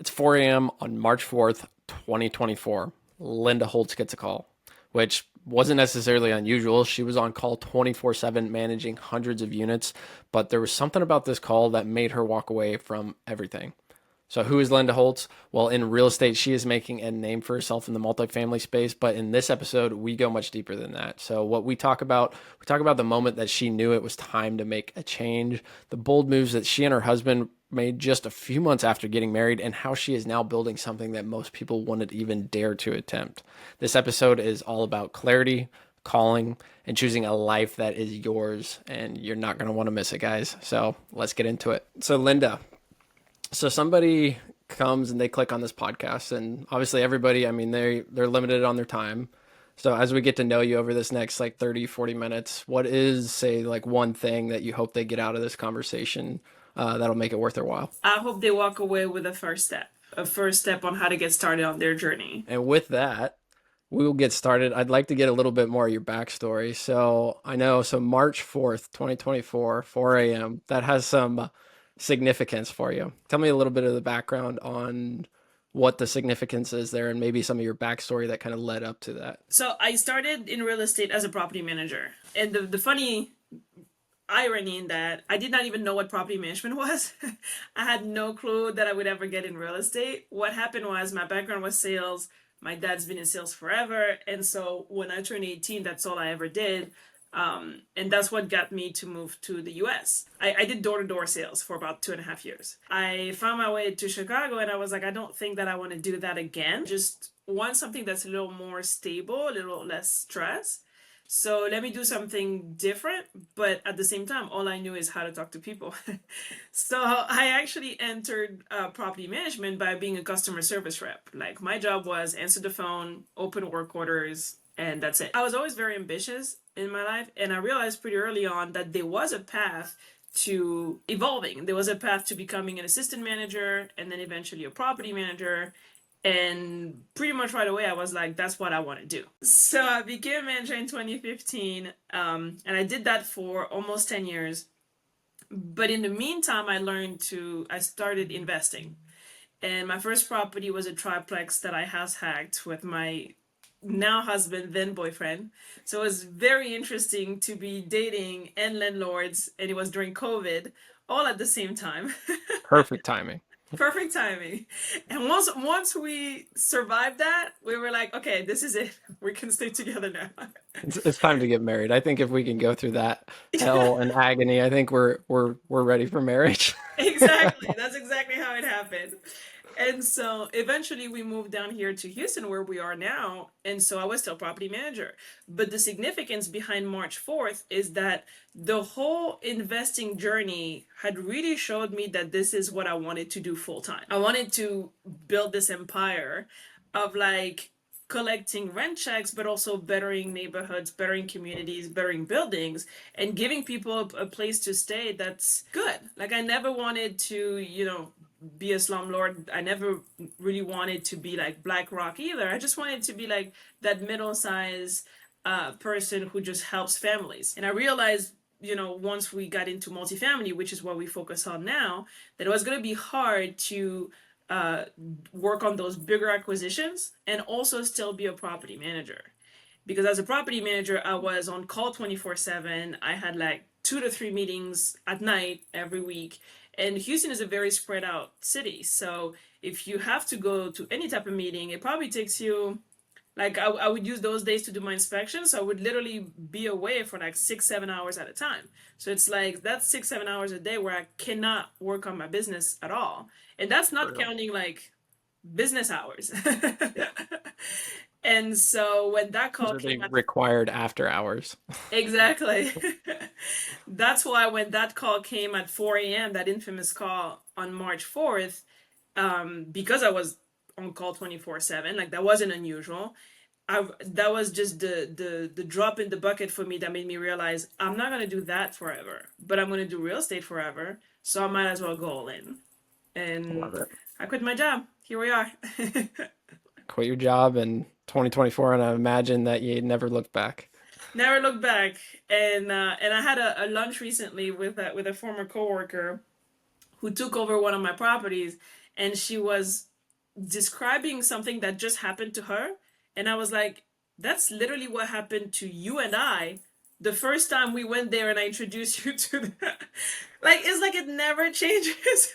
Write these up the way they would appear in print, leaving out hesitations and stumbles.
It's 4 a.m. on March 4th, 2024. Linda Holtz gets a call, which wasn't necessarily unusual. She was on call 24/7, managing hundreds of units, but there was something about this call that made her walk away from everything. So, who is Linda Holtz? Well, in real estate, she is making a name for herself in the multifamily space. But in this episode, we go much deeper than that. So, what we talk about the moment that she knew it was time to make a change, the bold moves that she and her husband made just a few months after getting married, and how she is now building something that most people wouldn't even dare to attempt. This episode is all about clarity, calling, and choosing a life that is yours. And you're not going to want to miss it, guys. So, let's get into it. So, Linda, so somebody comes and they click on this podcast, and obviously everybody, I mean, they're limited on their time. So as we get to know you over this next like 30, 40 minutes, what is, say, like one thing that you hope they get out of this conversation that'll make it worth their while? I hope they walk away with a first step on how to get started on their journey. And with that, we will get started. I'd like to get a little bit more of your backstory. So I know, so March 4th, 2024, 4 a.m., that has some significance for you. Tell me a little bit of the background on what the significance is there and maybe some of your backstory that kind of led up to that. So I started in real estate as a property manager. And the funny irony in that I did not even know what property management was. I had no clue that I would ever get in real estate. What happened was my background was sales. My dad's been in sales forever. And so when I turned 18, that's all I ever did. And that's what got me to move to the US. I did door to door sales for about 2.5 years. I found my way to Chicago and I was like, I don't think that I want to do that again. Just want something that's a little more stable, a little less stress. So let me do something different, but at the same time, all I knew is how to talk to people. So I actually entered property management by being a customer service rep. Like my job was answer the phone, open work orders, and that's it. I was always very ambitious in my life, and I realized pretty early on that there was a path to evolving. There was a path to becoming an assistant manager and then eventually a property manager. And pretty much right away, I was like, that's what I want to do. So I became a manager in 2015, and I did that for almost 10 years. But in the meantime, I started investing. And my first property was a triplex that I house hacked with my now husband, then boyfriend. So it was very interesting to be dating and landlords, and it was during COVID, all at the same time. Perfect timing. Perfect timing. And once we survived that, we were like, okay, this is it. We can stay together now. It's time to get married. I think if we can go through that hell and agony, I think we're ready for marriage. Exactly. That's exactly how it happened. And so eventually we moved down here to Houston where we are now. And so I was still property manager. But the significance behind March 4th is that the whole investing journey had really showed me that this is what I wanted to do full time. I wanted to build this empire of like collecting rent checks, but also bettering neighborhoods, bettering communities, bettering buildings, and giving people a place to stay that's good. Like I never wanted to, be a slumlord. I never really wanted to be like BlackRock either. I just wanted to be like that middle-sized person who just helps families. And I realized, once we got into multifamily, which is what we focus on now, that it was going to be hard to uh, work on those bigger acquisitions and also still be a property manager. Because as a property manager, I was on call 24/7. I had like 2 to 3 meetings at night every week. And Houston is a very spread out city. So if you have to go to any type of meeting, it probably takes you like I would use those days to do my inspection. So I would literally be away for like 6, 7 hours at a time. So it's like that's 6, 7 hours a day where I cannot work on my business at all. And that's not Brutal. counting like business hours. And so when that Those call are the came at required after hours. exactly. That's why when that call came at 4 a.m., that infamous call on March 4th, because I was on call 24/7, like that wasn't unusual. That was just the drop in the bucket for me that made me realize I'm not gonna do that forever, but I'm gonna do real estate forever. So I might as well go all in. And Love it. I quit my job. Here we are. Quit your job in 2024, and I imagine that you never looked back. Never looked back. And I had a lunch recently with a former coworker who took over one of my properties, and she was describing something that just happened to her. And I was like, that's literally what happened to you and I the first time we went there and I introduced you to the like it's like it never changes.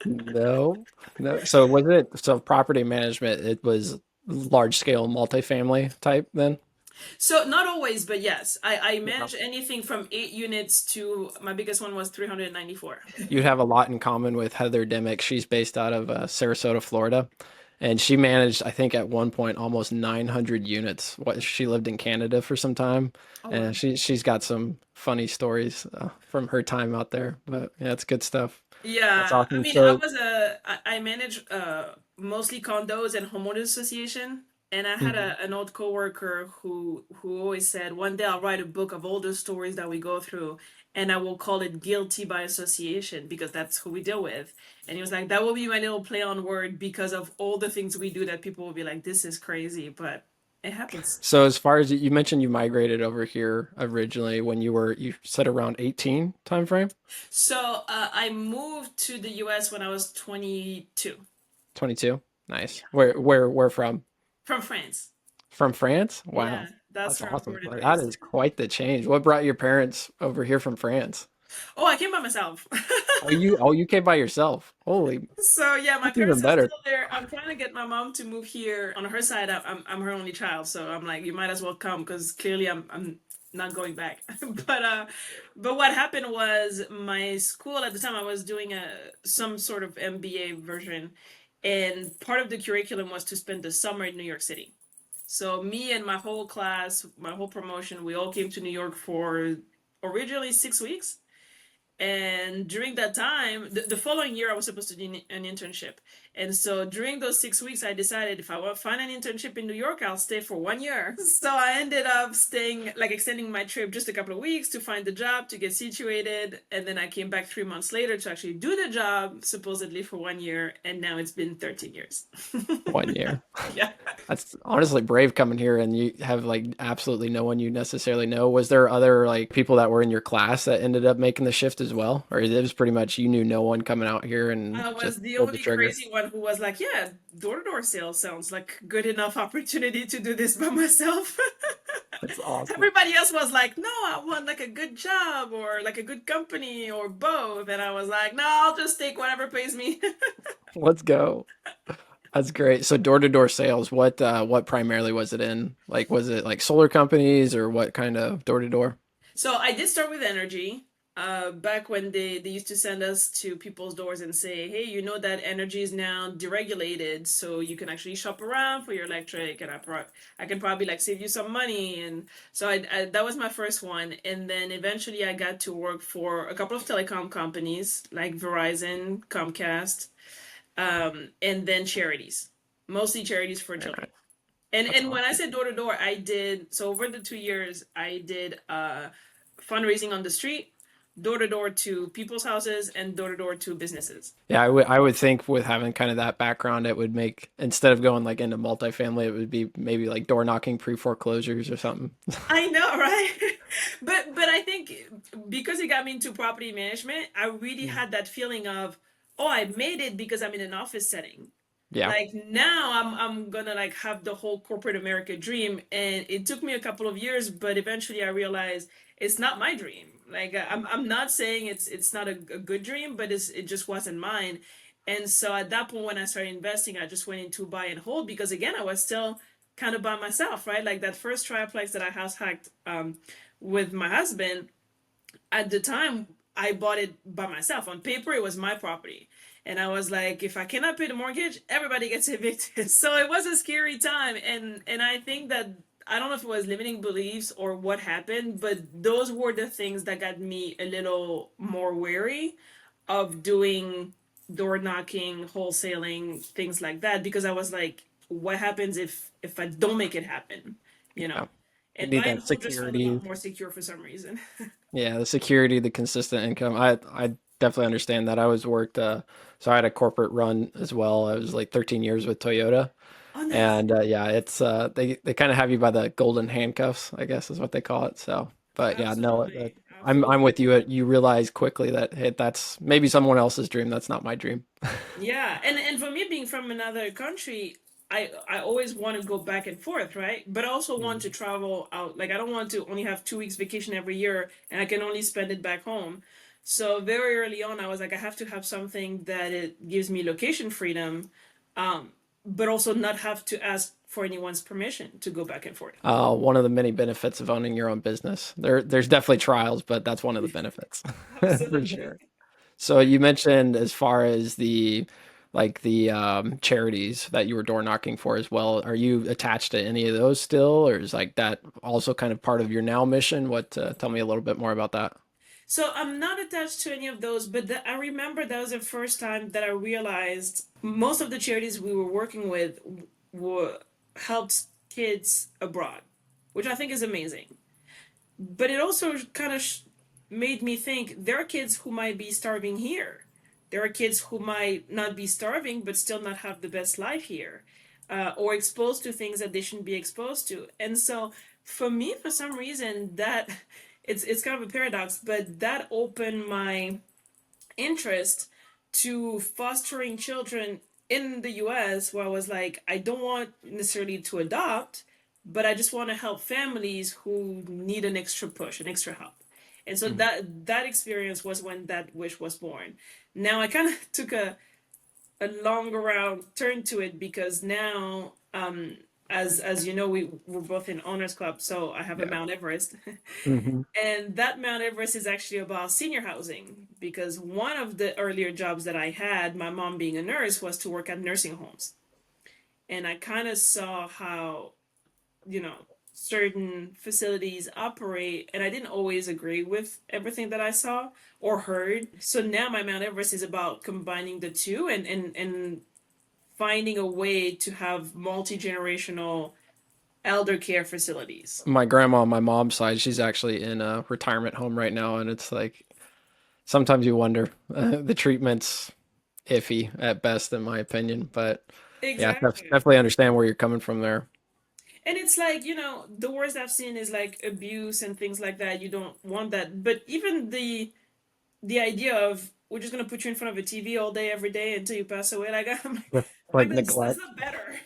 No, no. So was it so property management? It was large scale multifamily type then? So not always, but yes. I Yeah. manage anything from 8 units to my biggest one was 394. You have a lot in common with Heather Dimmick. She's based out of Sarasota, Florida, and she managed, I think, at one point almost 900 units. What she lived in Canada for some time, Oh wow. and she's got some funny stories from her time out there. But yeah, it's good stuff. That's Yeah, I awesome. mean, So, I manage mostly condos and homeowners association, and I had mhm. an old coworker who always said, one day I'll write a book of all the stories that we go through, and I will call it guilty by association because that's who we deal with. And he was like, that will be my little play on word because of all the things we do that people will be like, this is crazy, but it happens. So as far as you mentioned, you migrated over here originally when you said around 18 time frame, So I moved to the US when I was 22. 22. Nice. Yeah, Where from? from France. From France? Yeah, Wow. that's That's where I'm awesome. born and Like, that raised. is quite the change. What brought your parents over here from France? Oh, I came by myself. Oh, you came by yourself. Holy, So yeah, my that's even parents are better. still there. I'm trying to get my mom to move here. On her side, I'm her only child, so I'm like, you might as well come because clearly I'm not going back. But what happened was my school at the time I was doing a some sort of MBA version, and part of the curriculum was to spend the summer in New York City. So me and my whole class, my whole promotion, we all came to New York for originally 6 weeks. And during that time, the following year, I was supposed to do an internship. And so during those 6 weeks, I decided if I want to find an internship in New York, I'll stay for 1 year. So I ended up staying, like extending my trip just a couple of weeks to find the job, to get situated. And then I came back 3 months later to actually do the job, supposedly for 1 year. And now it's been 13 years. 1 year. Yeah. That's honestly brave coming here and you have like absolutely no one you necessarily know. Was there other like people that were in your class that ended up making the shift as well? Or it was pretty much you knew no one coming out here and I just was the pulled the only trigger? crazy one who was like, yeah, door-to-door sales sounds like good enough opportunity to do this by myself. That's awesome. Everybody else was like, no, I want like a good job or like a good company or both. And I was like, no, I'll just take whatever pays me. Let's go. That's great. So door to door sales, what primarily was it in? Like was it like solar companies or what kind of door to door? So I did start with energy. Back when they used to send us to people's doors and say, hey, you know that energy is now deregulated, so you can actually shop around for your electric, and I can probably like save you some money. And so that was my first one, and then eventually I got to work for a couple of telecom companies like Verizon, Comcast, and then charities, mostly charities for All children. right. That's And when I awesome. said door to door, I did so over the 2 years, I did fundraising on the street, door to door to people's houses, and door to door to businesses. Yeah, I would think with having kind of that background, it would make instead of going like into multifamily, it would be maybe like door knocking pre foreclosures or something. I know, right? But I think because it got me into property management, I really Mm. had that feeling of, oh, I made it because I'm in an office setting. Yeah. Like now I'm gonna like have the whole corporate America dream, and it took me a couple of years, but eventually I realized it's not my dream. Like I'm not saying it's not a good dream, but it just wasn't mine. And so at that point when I started investing, I just went into buy and hold because again I was still kind of by myself, right? Like that first triplex that I house hacked with my husband, at the time I bought it by myself. On paper, it was my property. And I was like, if I cannot pay the mortgage, everybody gets evicted. So it was a scary time. And I think that I don't know if it was limiting beliefs or what happened, but those were the things that got me a little more wary of doing door knocking, wholesaling, things like that, because I was like, what happens if I don't make it happen? You know? Yeah. You And need buy and that hold just felt a lot security. more secure for some reason. Yeah, the security, the consistent income. I definitely understand that. I was worked so I had a corporate run as well. I was like 13 years with Toyota. Oh, nice. And yeah, it's they kind of have you by the golden handcuffs, I guess is what they call it. So, but yeah, no, Absolutely. I'm Absolutely. with you. You realize quickly that hey, that's maybe someone else's dream. That's not my dream. Yeah, and for me being from another country, I always want to go back and forth, right? But I also want to Mm. travel out. Like I don't want to only have 2 weeks vacation every year and I can only spend it back home. So very early on, I was like, I have to have something that it gives me location freedom, um, but also not have to ask for anyone's permission to go back and forth. One of the many benefits of owning your own business. There's definitely trials, but that's one of the benefits for Absolutely. sure. So you mentioned as far as the charities that you were door knocking for as well. Are you attached to any of those still, or is like that also kind of part of your now mission? What tell me a little bit more about that. So I'm not attached to any of those, but I remember that was the first time that I realized most of the charities we were working with were helped kids abroad, which I think is amazing. But it also kind of made me think there are kids who might be starving here. There are kids who might not be starving but still not have the best life here, or exposed to things that they shouldn't be exposed to. And so, for me, for some reason, that it's kind of a paradox, but that opened my interest to fostering children in the US, where I was like, I don't want necessarily to adopt, but I just want to help families who need an extra push, an extra help. And so Mhm. that experience was when that wish was born. Now I kind of took a long around turn to it because now as you know we're both in owners club, so I have a Yeah. Mount Everest. Hmm. And that Mount Everest is actually about senior housing because one of the earlier jobs that I had, my mom being a nurse, was to work at nursing homes. And I kind of saw how, you know, certain facilities operate, and I didn't always agree with everything that I saw or heard. So now my Mount Everest is about combining the two and finding a way to have multi-generational elder care facilities. My grandma on my mom's side, she's actually in a retirement home right now, and it's like sometimes you wonder the treatment's iffy at best, in my opinion. But yeah, Exactly. definitely understand where you're coming from there. And it's like, the worst I've seen is like abuse and things like that. You don't want that. But even the idea of we're just gonna put you in front of a TV all day, every day until you pass away, like Yeah. I'm like Like that's neglect. not better.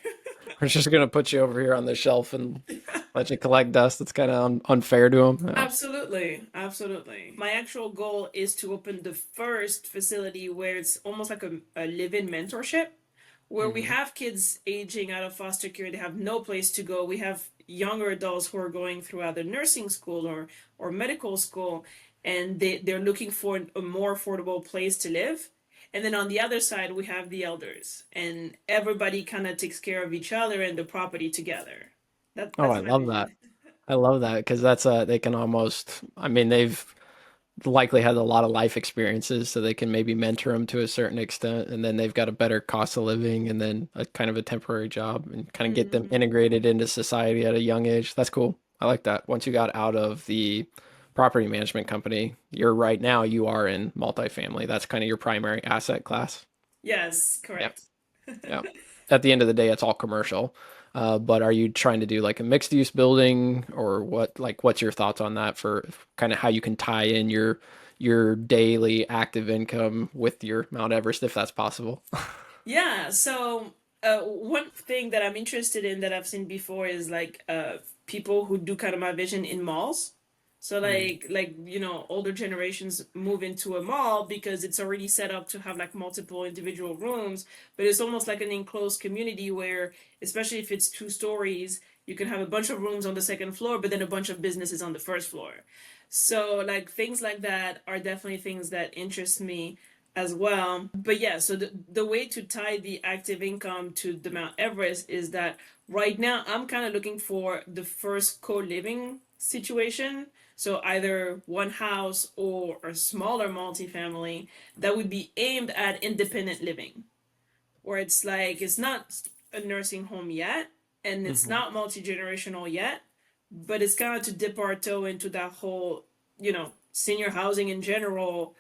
We're just gonna put you over here on the shelf and let you collect dust. It's kind of unfair to them. Yeah. Absolutely, absolutely. My actual goal is to open the first facility where it's almost like a live-in mentorship, where we Hmm. have kids aging out of foster care. They have no place to go. We have younger adults who are going through either nursing school or medical school, and they're looking for a more affordable place to live. And then on the other side, we have the elders, and everybody kind of takes care of each other and the property together. Oh, That's I my love that. vision. I love that because that's they can almost. I mean, they've likely had a lot of life experiences, so they can maybe mentor them to a certain extent, and then they've got a better cost of living, and then a kind of a temporary job, and kind of get them Hmm. integrated into society at a young age. That's cool. I like that. Once you got out of the property management company, you're right now you are in multifamily. That's kind of your primary asset class. Yes, Yeah, correct. yeah. At the end of the day, it's all commercial. But are you trying to do like a mixed use building or what? Like, what's your thoughts on that for kind of how you can tie in your daily active income with your Mount Everest, if that's possible? Yeah, so one thing that I'm interested in that I've seen before is like people who do kind of my vision in malls. So Mm, older generations move into a mall because it's already set up to have like multiple individual rooms, but it's almost like an enclosed community where, especially if it's 2 stories, you can have a bunch of rooms on the second floor, but then a bunch of businesses on the first floor. So like things like that are definitely things that interest me as well. But yeah, so the way to tie the active income to the Mount Everest is that right now I'm kind of looking for the first co-living situation. So either one house or a smaller multifamily that would be aimed at independent living, where it's like it's not a nursing home yet and it's mhm. not multi-generational yet, but it's kind of to dip our toe into that whole, senior housing in general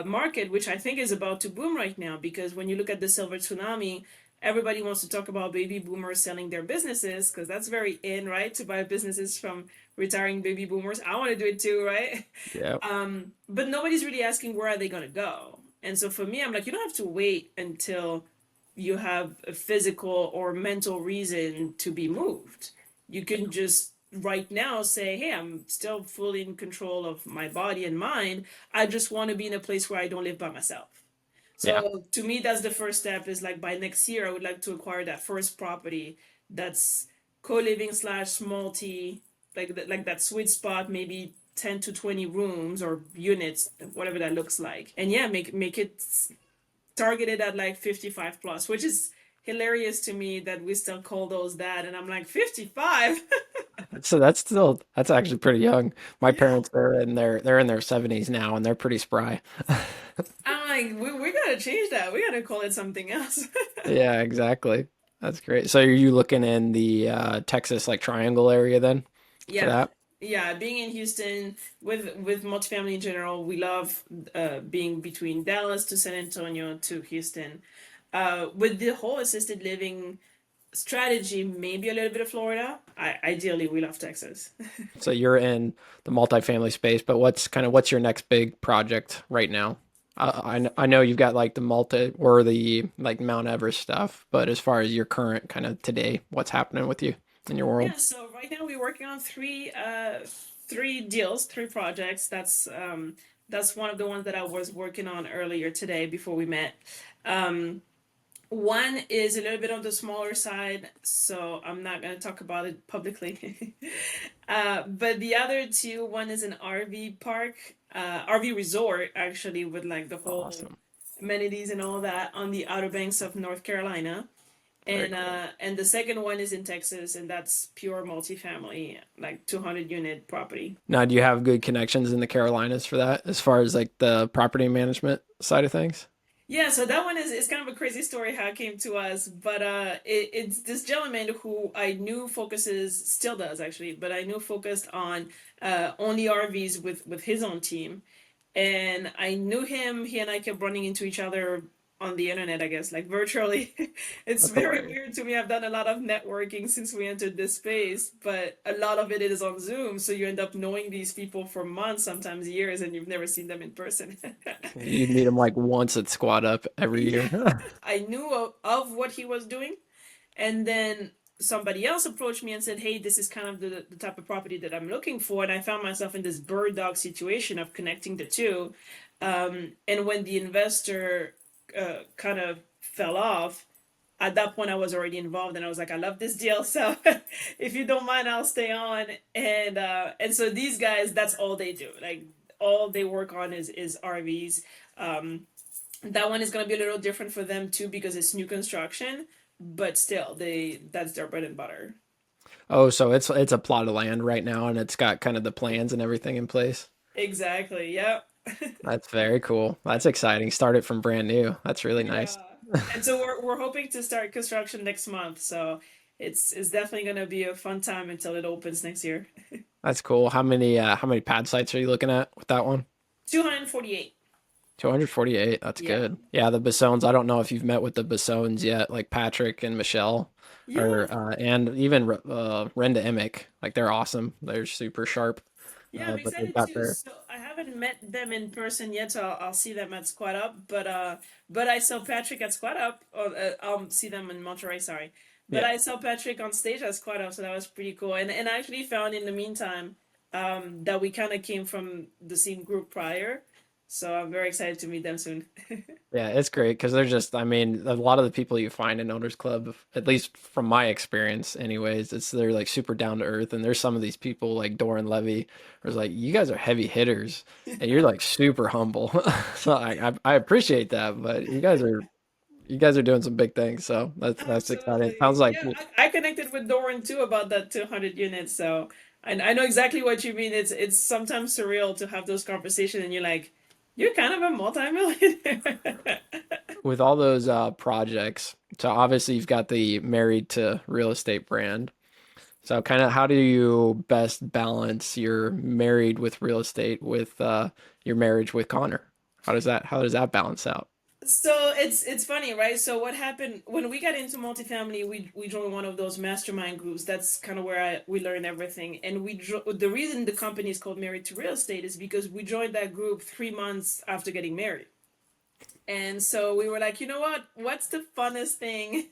market, which I think is about to boom right now because when you look at the silver tsunami everybody wants to talk about baby boomers selling their businesses because that's very in, right? To buy businesses from retiring baby boomers. I want to do it too, right? Yeah. But nobody's really asking where are they going to go. And so for me, I'm like, you don't have to wait until you have a physical or mental reason to be moved. You can just right now say, hey, I'm still fully in control of my body and mind. I just want to be in a place where I don't live by myself. Yeah. So to me, that's the first step is like by next year, I would like to acquire that first property that's co-living slash multi, like that sweet spot, maybe 10 to 20 rooms or units, whatever that looks like. And yeah, make it targeted at like 55 plus, which is hilarious to me that we still call those that. And I'm like, 55? So that's actually pretty young. My Yeah. parents they're in their 70s now and they're pretty spry. I'm like, we gotta change that. We gotta call it something else. Yeah, exactly. That's great. So are you looking in the Texas like Triangle area then for Yeah. that? Yeah, being in Houston with multifamily in general, we love being between Dallas to San Antonio to Houston. With the whole assisted living strategy, maybe a little bit of Florida. Ideally, we love Texas. So you're in the multifamily space, but what's your next big project right now? I know you've got like the multi or the like Mount Everest stuff, but as far as your current kind of today, what's happening with you in your world? Yeah, so right now we're working on three deals, three projects. That's one of the ones that I was working on earlier today before we met. Um, One is a little bit on the smaller side, so I'm not going to talk about it publicly. But the other two, one is an RV park, RV resort, actually, with like the whole Awesome. amenities and all that on the Outer Banks of North Carolina. Very cool. And the second one is in Texas, and that's pure multifamily, like 200 unit property. Now, do you have good connections in the Carolinas for that as far as like the property management side of things? Yeah, so that one is kind of a crazy story how it came to us, but it's this gentleman who I knew focuses still does actually, but I knew focused on only RVs with his own team, and I knew him. He and I kept running into each other on the internet, I guess, like virtually. It's That's very hilarious. weird to me. I've done a lot of networking since we entered this space, but a lot of it is on Zoom, so you end up knowing these people for months, sometimes years, and you've never seen them in person. You meet them like once at Squad Up every Yeah, year. I knew of what he was doing, and then somebody else approached me and said, "Hey, this is kind of the type of property that I'm looking for." And I found myself in this bird dog situation of connecting the two. And when the investor kind of fell off, at that point I was already involved, and I was like, "I love this deal, so if you don't mind, I'll stay on." And so these guys, that's all they do. Like all they work on is RVs. Um, that one is going to be a little different for them too because it's new construction, but still they that's their bread and butter. Oh, so it's a plot of land right now and it's got kind of the plans and everything in place. Exactly. Yep. That's very cool. That's exciting. Start it from brand new. That's really nice. Yeah. And so we're hoping to start construction next month. So it's definitely going to be a fun time until it opens next year. That's cool. How many pad sites are you looking at with that one? 248. 248. That's Yeah. good. Yeah, the Bessones. I don't know if you've met with the Bessones yet, like Patrick and Michelle, Yeah. or and even Renda Emick. Like they're awesome. They're super sharp. Yeah, I'm But they've excited got to. their So I haven't met them in person yet, so I'll see them at Squad Up. But I saw Patrick at Squad Up. Or, I'll see them in Monterey. Sorry, but yeah. I saw Patrick on stage at Squad Up, so that was pretty cool. And I actually found in the meantime, that we kind of came from the same group prior, so I'm very excited to meet them soon. Yeah, it's great because they're just, I mean, a lot of the people you find in Owners Club, at least from my experience, anyways, they're like super down to earth. And there's some of these people like Doran Levy, who's like, you guys are heavy hitters and you're like super humble. So I appreciate that, but you guys are doing some big things. So that's exciting. It Absolutely. sounds like Yeah, I connected with Doran too about that 200 units. So I know exactly what you mean. It's sometimes surreal to have those conversations and you're like, you're kind of a multimillionaire. with all those projects. So obviously you've got the married to real estate brand. So kind of how do you best balance your married with real estate with your marriage with Connor? How does that balance out? So it's funny, right? So what happened when we got into multifamily? We joined one of those mastermind groups. That's kind of where we learn everything. And the reason the company is called Married to Real Estate is because we joined that group 3 months after getting married. And so we were like, you know what? What's the funnest thing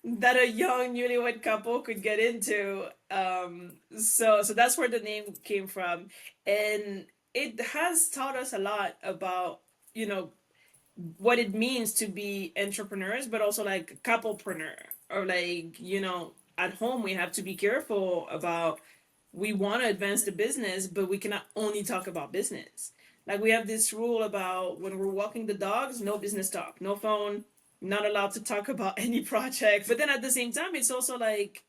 that a young newlywed couple could get into? So that's where the name came from, and it has taught us a lot about you know what it means to be entrepreneurs, but also like couplepreneur, or like at home we have to be careful about, we want to advance the business, but we cannot only talk about business. Like we have this rule about when we're walking the dogs, no business talk, no phone, not allowed to talk about any project. But then at the same time, it's also like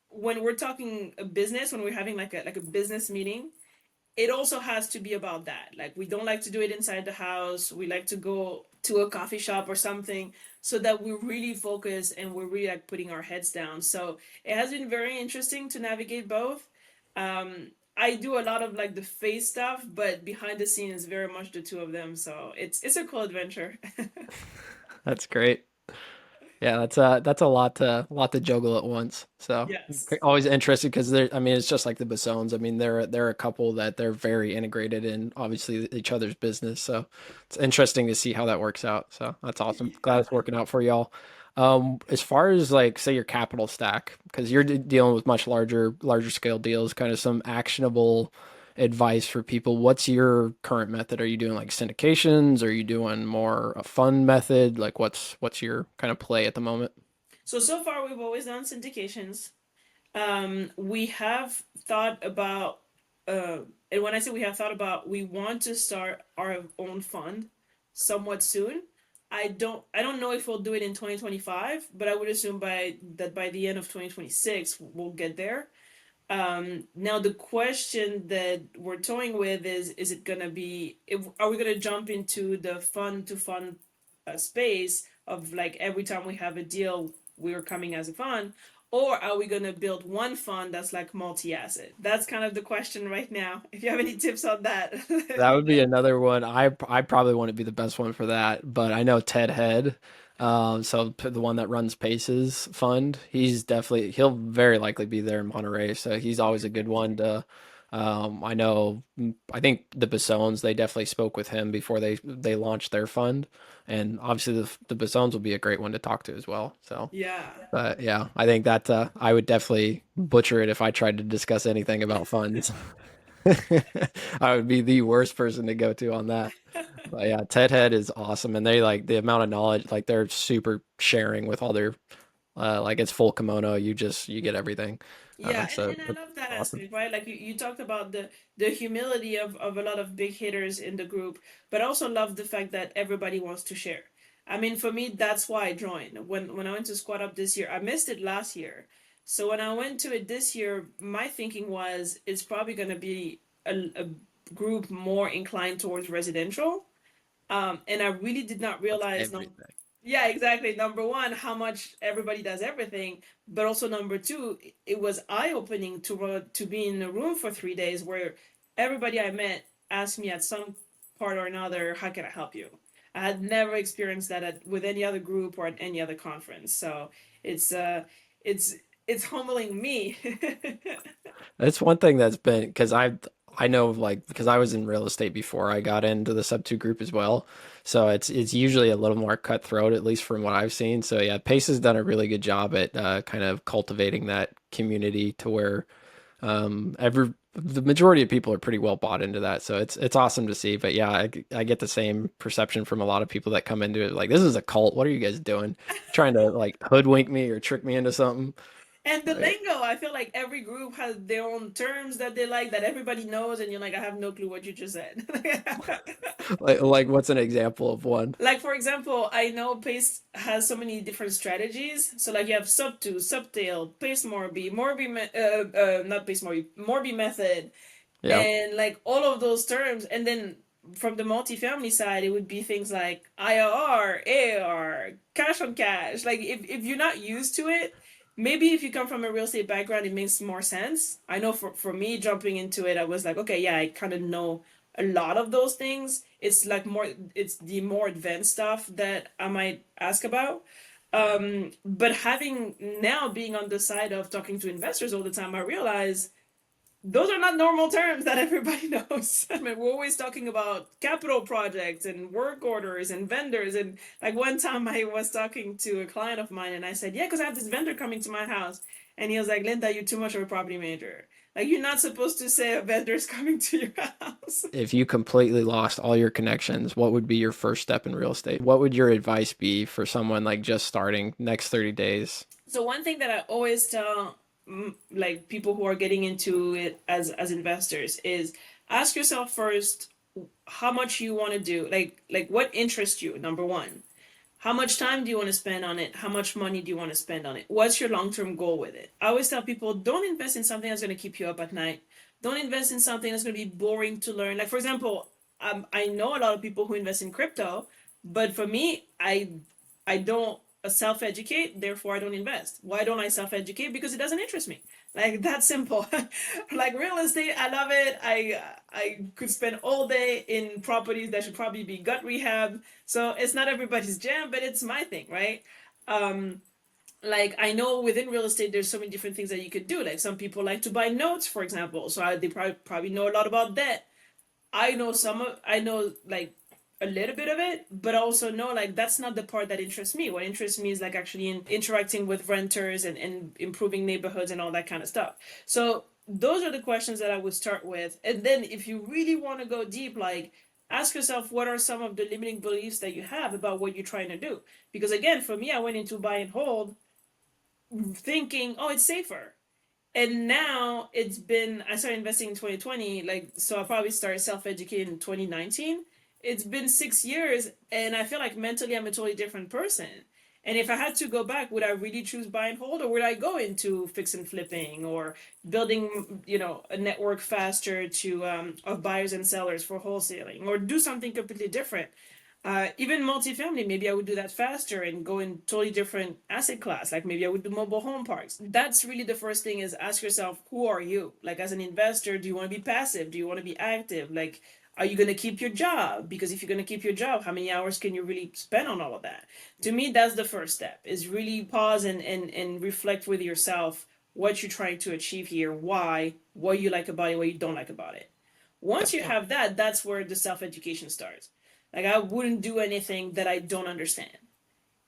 when we're talking a business, when we're having like a business meeting, it also has to be about that. Like we don't like to do it inside the house. We like to go to a coffee shop or something so that we really focus and we're really like putting our heads down. So it has been very interesting to navigate both. I do a lot of like the face stuff, but behind the scenes, very much the two of them. So it's a cool adventure. That's great. Yeah, that's a lot to juggle at once. So Yes. always interested because they're I mean it's just like the Bessones. I mean they're a couple that they're very integrated in obviously each other's business. So it's interesting to see how that works out. So that's awesome. Glad it's working out for y'all. As far as like say your capital stack, because you're dealing with much larger scale deals, kind of some actionable advice for people. What's your current method? Are you doing like syndications? Are you doing more a fund method? Like what's your kind of play at the moment? So far we've always done syndications. We have thought about, uh, and when I say we have thought about, we want to start our own fund somewhat soon. I don't know if we'll do it in 2025, but I would assume by the end of 2026 we'll get there. Now the question that we're toying with is it gonna be, are we gonna jump into the fund to fund space of like every time we have a deal we're coming as a fund, or are we gonna build one fund that's like multi-asset? That's kind of the question right now. If you have any tips on that, let That me would be know. another one. I probably wouldn't be the best one for that, but I know Ted Head, the one that runs Paces Fund, he'll very likely be there in Monterey, so he's always a good one to. I know, I think the Bessones they definitely spoke with him before they launched their fund, and obviously the Bessones will be a great one to talk to as well. So, Yeah. but yeah, I think that I would definitely butcher it if I tried to discuss anything about funds. I would be the worst person to go to on that. But yeah, Ted Head is awesome, and they like the amount of knowledge, like they're super sharing with all their, like it's full kimono. You get everything. Yeah, So and I that's love that awesome. aspect, right? Like you talked about the humility of a lot of big hitters in the group, but I also love the fact that everybody wants to share. I mean, for me, that's why I joined. When I went to Squad Up this year, I missed it last year. So when I went to it this year, my thinking was it's probably going to be a group more inclined towards residential. And I really did not That's realize, no, everything. yeah, exactly. Number one, how much everybody does everything, but also number two, it was eye opening to be in a room for 3 days where everybody I met asked me at some part or another, "How can I help you?" I had never experienced that with any other group or at any other conference, so it's uh, it's it's humbling me. That's one thing that's been because I know like because I was in real estate before I got into the sub two group as well. So it's usually a little more cutthroat, at least from what I've seen. So yeah, Pace has done a really good job at kind of cultivating that community to where every the majority of people are pretty well bought into that. So it's awesome to see. But yeah, I get the same perception from a lot of people that come into it like this is a cult. What are you guys doing? Trying to like hoodwink me or trick me into something? And the lingo, I feel like every group has their own terms that they like that everybody knows, and you're like, I have no clue what you just said. Like what's an example of one? Like for example, I know Pace has so many different strategies. So like you have sub two, subtail, Pace Morby, not Pace Morby, Morby method, Yeah. and like all of those terms. And then from the multifamily side, it would be things like IRR, AR, cash on cash. Like if you're not used to it, maybe if you come from a real estate background, it makes more sense. I know for me jumping into it, I was like, okay, yeah, I kind of know a lot of those things. It's like more, it's the more advanced stuff that I might ask about. But having now being on the side of talking to investors all the time, I realize those are not normal terms that everybody knows. I mean, we're always talking about capital projects and work orders and vendors. And like one time I was talking to a client of mine and I said, yeah, because I have this vendor coming to my house. And he was like, Linda, you're too much of a property manager. Like, you're not supposed to say a vendor's coming to your house. If you completely lost all your connections, what would be your first step in real estate? What would your advice be for someone like just starting next 30 days? So one thing that I always tell like people who are getting into it as investors is ask yourself first how much you want to do. Like what interests you, number one. How much time do you want to spend on it? How much money do you want to spend on it? What's your long-term goal with it? I always tell people don't invest in something that's going to keep you up at night. Don't invest in something that's going to be boring to learn. Like, for example, I know a lot of people who invest in crypto, but for me, I don't self-educate, therefore I don't invest. Why don't I self-educate? Because it doesn't interest me. Like, that simple. Like real estate, I love it. I could spend all day in properties that should probably be gut rehab. So it's not everybody's jam, but it's my thing, right? Um, like I know within real estate, there's so many different things that you could do. Like some people like to buy notes, for example. So they probably know a lot about that. I know like a little bit of it, but also know like that's not the part that interests me. What interests me is like actually interacting with renters and improving neighborhoods and all that kind of stuff. So those are the questions that I would start with. And then if you really want to go deep, like ask yourself what are some of the limiting beliefs that you have about what you're trying to do. Because again, for me, I went into buy and hold thinking, oh, it's safer. And now it's been, I started investing in 2020, like, so I probably started self educating in 2019. It's been 6 years, and I feel like mentally I'm a totally different person. And if I had to go back, would I really choose buy and hold, or would I go into fix and flipping or building, a network faster to of buyers and sellers for wholesaling, or do something completely different? Even multifamily, maybe I would do that faster and go in totally different asset class. Like maybe I would do mobile home parks. That's really the first thing is ask yourself, who are you? Like as an investor, do you want to be passive? Do you want to be active? Like, are you going to keep your job? Because if you're going to keep your job, how many hours can you really spend on all of that? To me, that's the first step is really pause and reflect with yourself what you're trying to achieve here, why, what you like about it, what you don't like about it. Once you have that, that's where the self-education starts. Like I wouldn't do anything that I don't understand.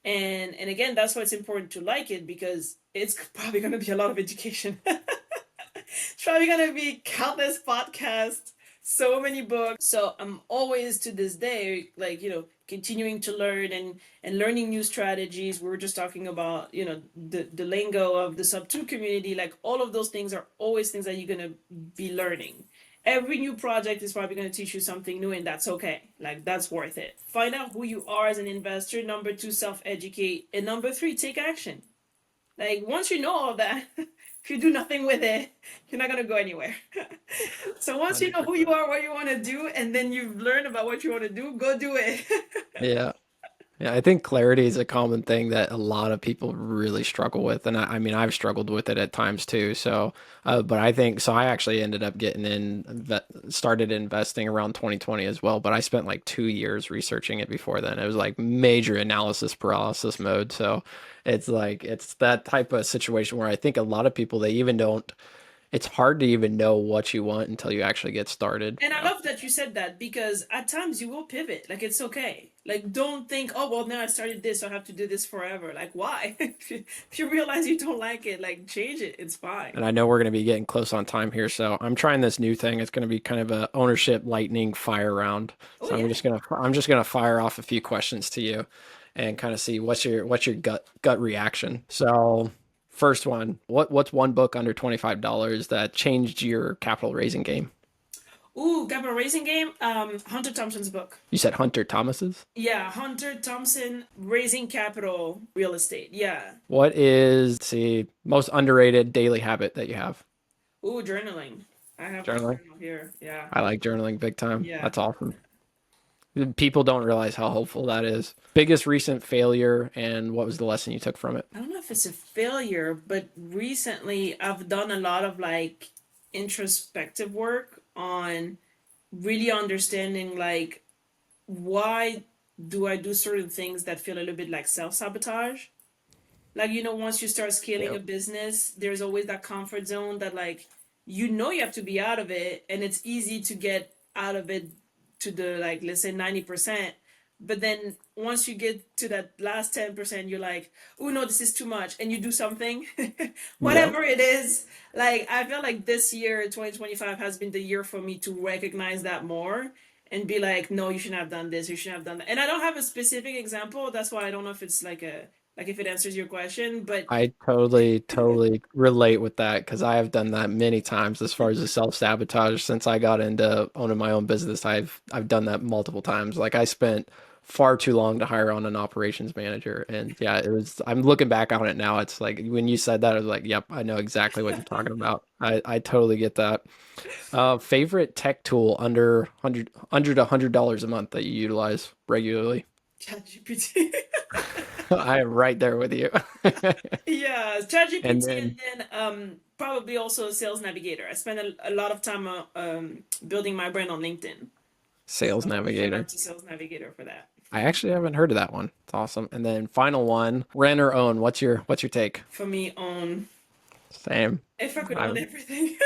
And again, that's why it's important to like it because it's probably going to be a lot of education. It's probably going to be countless podcasts, so many books. So I'm always to this day like, continuing to learn and learning new strategies. We were just talking about, the lingo of the sub 2 community. Like all of those things are always things that you're going to be learning. Every new project is probably going to teach you something new, and that's okay. Like, that's worth it. Find out who you are as an investor. Number two, self educate. And number three, take action. Like, once you know all that, if you do nothing with it, you're not going to go anywhere. So, once you know who you 100%. are, what you want to do, and then you've learned about what you want to do, go do it. Yeah. Yeah, I think clarity is a common thing that a lot of people really struggle with, and I mean I've struggled with it at times too. So, but I think so. I actually ended up getting started investing around 2020 as well. But I spent like 2 years researching it before then. It was like major analysis paralysis mode. So, it's like it's that type of situation where I think a lot of people they even don't. It's hard to even know what you want until you actually get started. And I love that you said that because at times you will pivot. Like it's okay. Like don't think, oh well, now I started this, so I have to do this forever. Like why? If you realize you don't like it, like change it. It's fine. And I know we're going to be getting close on time here, so I'm trying this new thing. It's going to be kind of a ownership lightning fire round. Oh So yeah. I'm just gonna fire off a few questions to you, and kind of see what's your gut reaction. So first one, what's one book under $25 that changed your capital raising game? Ooh, capital raising game. Hunter Thompson's book. You said Hunter Thomas's. Yeah, Hunter Thompson, Raising Capital Real Estate. Yeah. What is the most underrated daily habit that you have? Ooh, journaling. I have my Journaling. journal here. Yeah. I like journaling big time. Yeah. That's awesome. People don't realize how helpful that is. Biggest recent failure and what was the lesson you took from it? I don't know if it's a failure, but recently I've done a lot of like introspective work on really understanding like why do I do certain things that feel a little bit like self-sabotage. Like, once you start scaling Yeah. a business, there's always that comfort zone that like you have to be out of it, and it's easy to get out of it to the like, let's say 90%. But then once you get to that last 10%, you're like, oh no, this is too much, and you do something. Yep. Whatever it is. Like, I feel like this year 2025 has been the year for me to recognize that more and be like, no, you shouldn't have done this, you shouldn't have done that. And I don't have a specific example. That's why I don't know if it's like if it answers your question, but I totally relate with that because I have done that many times as far as the self-sabotage since I got into owning my own business. I've done that multiple times. Like I spent far too long to hire on an operations manager. And yeah, I'm looking back on it now. It's like when you said that, I was like, yep, I know exactly what you're talking about. I totally get that. Favorite tech tool under $100 a month that you utilize regularly? ChatGPT. I am right there with you. Yeah, And ChatGPT, and then then probably also Sales Navigator. I spend a lot of time building my brand on LinkedIn. Sales So shout Navigator. out to Sales Navigator for that. I actually haven't heard of that one. It's awesome. And then final one, rent or own. What's your take? For me, own. Same. If I could own I'm everything.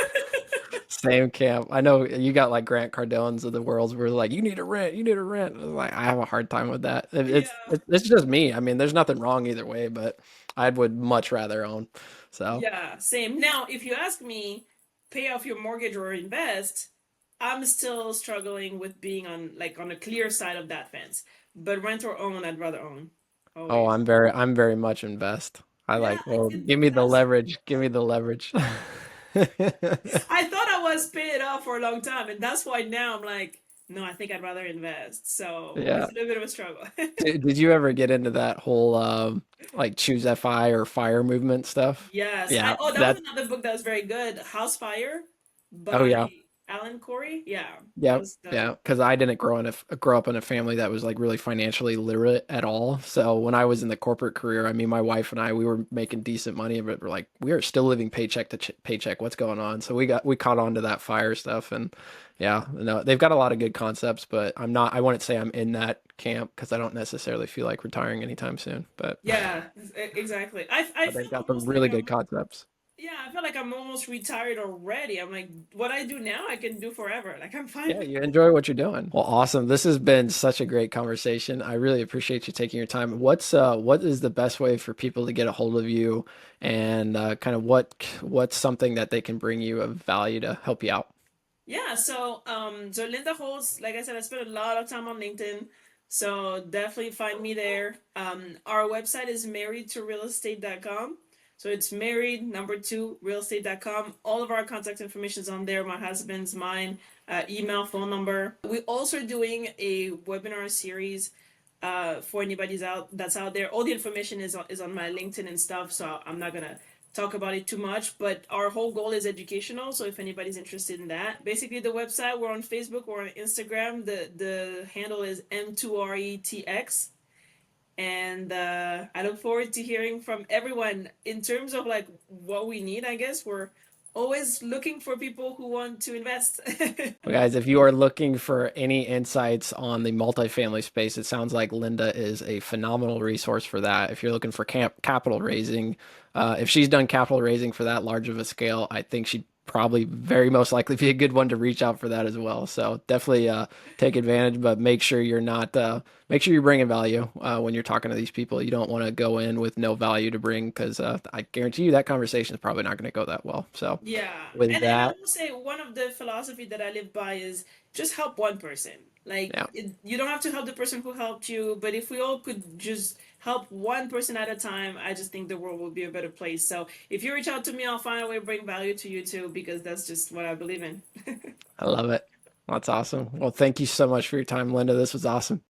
same camp. I know you got like Grant Cardone's of the world where like you need to rent, you need to rent. I was like I have a hard time with that. Yeah. It's just me. I mean, there's nothing wrong either way, but I would much rather own. So Yeah, same. Now, if you ask me, pay off your mortgage or invest, I'm still struggling with being on a clear side of that fence. But rent or own, I'd rather own. oh, Always. I'm very much invest. I Yeah, like, well, give me the that's leverage. Give me the leverage. I thought I was paying it off for a long time, and that's why now I'm like, no, I think I'd rather invest. So it's Yeah. a little bit of a struggle. Did you ever get into that whole like choose FI or fire movement stuff? Yes. Yeah, That was that another book that was very good. House Fire oh by yeah. Alan Corey. Yeah, Yep. that was a Yeah, good. because I didn't grow up in a family that was like really financially literate at all. So when I was in the corporate career, I mean, my wife and I, we were making decent money, but we're like, we are still living paycheck to paycheck. What's going on? So we caught on to that fire stuff, and yeah, no, they've got a lot of good concepts, but I'm not. I wouldn't say I'm in that camp because I don't necessarily feel like retiring anytime soon. But Yeah, exactly. I but they've feel got some almost like really good concepts. I feel like I'm almost retired already. I'm like, what I do now, I can do forever. Like, I'm fine Yeah, with you enjoy what you're doing. Well, awesome. This has been such a great conversation. I really appreciate you taking your time. What is the best way for people to get a hold of you and kind of what's something that they can bring you of value to help you out? Yeah, so Linda Holtz, like I said, I spent a lot of time on LinkedIn. So definitely find me there. Our website is marriedtorealestate.com. So it's married number two realestate.com. All of our contact information is on there. My husband's, mine, email, phone number. We also doing a webinar series for anybody's out that's out there. All the information is on my LinkedIn and stuff, so I'm not gonna talk about it too much. But our whole goal is educational. So if anybody's interested in that, basically the website, we're on Facebook, we're on Instagram. The handle is M2RETX, and I look forward to hearing from everyone in terms of like what we need. I guess we're always looking for people who want to invest. Well, guys, if you are looking for any insights on the multifamily space, it sounds like Linda is a phenomenal resource for that. If you're looking for capital raising, if she's done capital raising for that large of a scale, I think she'd probably very most likely be a good one to reach out for that as well. So definitely take advantage, but make sure you're bringing value when you're talking to these people. You don't want to go in with no value to bring because I guarantee you that conversation is probably not going to go that well. So Yeah. with And I that, will say one of the philosophy that I live by is just help one person. Like yeah. you don't have to help the person who helped you, but if we all could just help one person at a time, I just think the world will be a better place. So if you reach out to me, I'll find a way to bring value to you too, because that's just what I believe in. I love it. That's awesome. Well, thank you so much for your time, Linda. This was awesome.